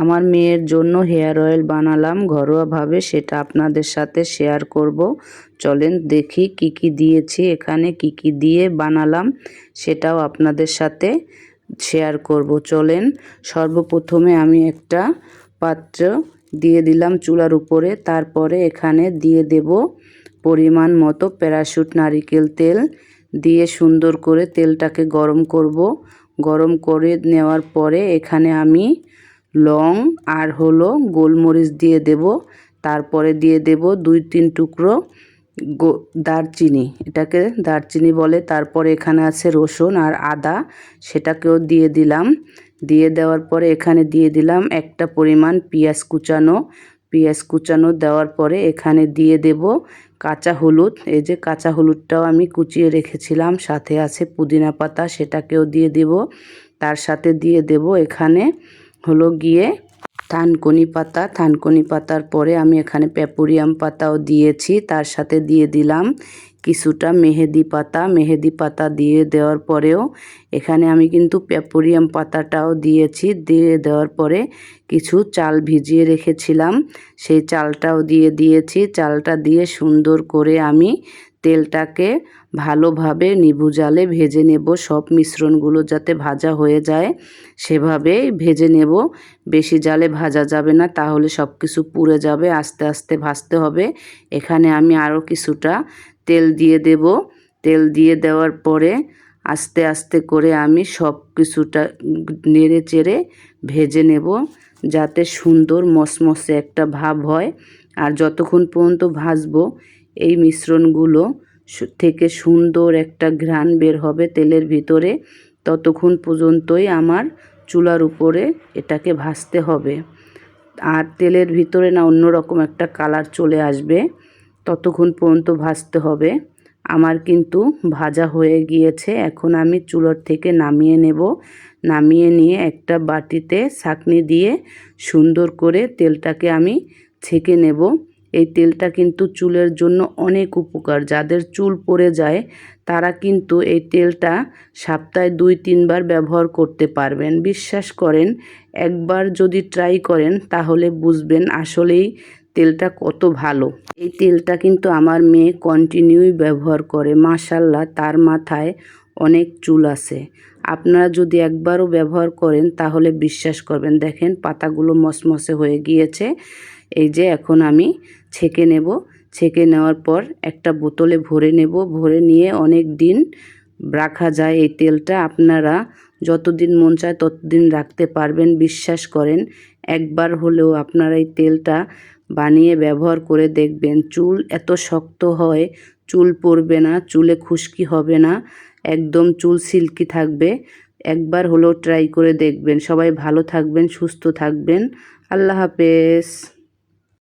আমার মেয়ের জন্য হেয়ার অয়েল বানালাম ঘরোয়াভাবে, সেটা আপনাদের সাথে শেয়ার করব। চলেন দেখি কি কি দিয়েছি এখানে, কি কি দিয়ে বানালাম সেটাও আপনাদের সাথে শেয়ার করব। চলেন সর্বপ্রথমে আমি একটা পাত্র দিয়ে দিলাম চুলার উপরে, তারপরে এখানে দিয়ে দেব পরিমাণ মতো প্যারাশুট নারিকেল তেল, দিয়ে সুন্দর করে তেলটাকে গরম করব। গরম করে নেওয়ার পরে এখানে আমি লং আর গোলমরিচ দিয়ে দেব। তারপরে দিয়ে দেব 2-3 টুকরো দারচিনি, এটাকে দারচিনি বলে। তারপরে এখানে আছে রসুন আর আদা, সেটাকেও দিয়ে দিলাম। দিয়ে দেওয়ার পরে এখানে দিয়ে দিলাম একটা পরিমাণ পেঁয়াজ কুচানো দেওয়ার পরে এখানে দিয়ে দেব কাঁচা হলুদ। এই যে কাঁচা হলুদটাও আমি কুচিয়ে রেখেছিলাম, সাথে আছে পুদিনা পাতা, সেটাকেও দিয়ে দেব। তার সাথে দিয়ে দেব এখানে গিয়ে থানকুনি পাতার পরে আমি এখানে পেপরিয়াম পাতাও দিয়েছি। তার সাথে দিয়ে দিলাম কিছুটা মেহেদি পাতা দিয়ে দেওয়ার পরেও এখানে আমি কিন্তু পেপরিয়াম পাতাটাও দিয়েছি। দিয়ে দেওয়ার পরে কিছু চাল ভিজিয়ে রেখেছিলাম, সেই চালটাও দিয়ে দিয়েছি। চালটা দিয়ে সুন্দর করে আমি তেলটাকে ভালোভাবে নিভু জালে ভেজে নেব। সব মিশ্রণগুলো যাতে ভাজা হয়ে যায় সেভাবেই ভেজে নেব। বেশি জালে ভাজা যাবে না, তাহলে সব কিছু পুড়ে যাবে। আস্তে আস্তে ভাজতে হবে। এখানে আমি আরও কিছুটা তেল দিয়ে দেব। তেল দিয়ে দেওয়ার পরে আস্তে আস্তে করে আমি সব কিছুটা নেড়ে চেড়ে ভেজে নেব, যাতে সুন্দর মসমসে একটা ভাব হয়। আর যতক্ষণ পর্যন্ত ভাজবো এই মিশ্রণগুলো থেকে সুন্দর একটা ঘ্রাণ বের হবে তেলের ভিতরে, ততক্ষণ পর্যন্তই আমার চুলার উপরে এটাকে ভাজতে হবে। আর তেলের ভিতরে না অন্যরকম একটা কালার চলে আসবে, ততক্ষণ পর্যন্ত ভাজতে হবে। আমার কিন্তু ভাজা হয়ে গিয়েছে। এখন আমি চুলার থেকে নামিয়ে নেব। নামিয়ে নিয়ে একটা বাটিতে ছাঁকনি দিয়ে সুন্দর করে তেলটাকে আমি ছেঁকে নেব। এই তেলটা কিন্তু চুলের জন্য অনেক উপকার। যাদের চুল পড়ে যায় তারা কিন্তু এই তেলটা সপ্তাহে 2-3 বার ব্যবহার করতে পারবেন। বিশ্বাস করেন, একবার যদি ট্রাই করেন তাহলে বুঝবেন আসলেই তেলটা কত ভালো। এই তেলটা কিন্তু আমার মেয়ে কন্টিনিউই ব্যবহার করে। মাশাআল্লাহ, তার মাথায় অনেক চুল আছে। আপনারা যদি একবারও ব্যবহার করেন তাহলে বিশ্বাস করবেন। দেখেন পাতাগুলো মসমসে হয়ে গিয়েছে। এই যে এখন আমি ছেঁকে নেব। ছেঁকে নেওয়ার পর একটা বোতলে ভরে নেব। ভরে নিয়ে অনেক দিন রাখা যায় এই তেলটা। আপনারা যতদিন মন চায় ততদিন রাখতে পারবেন। বিশ্বাস করেন, একবার হলেও আপনারা এই তেলটা বানিয়ে ব্যবহার করে দেখবেন। চুল এত শক্ত হয়, চুল পড়বে না, চুলে খুশকি হবে না, একদম চুল সিল্কি থাকবে। একবার হলেও ট্রাই করে দেখবেন। সবাই ভালো থাকবেন, সুস্থ থাকবেন। আল্লাহ হাফেজ।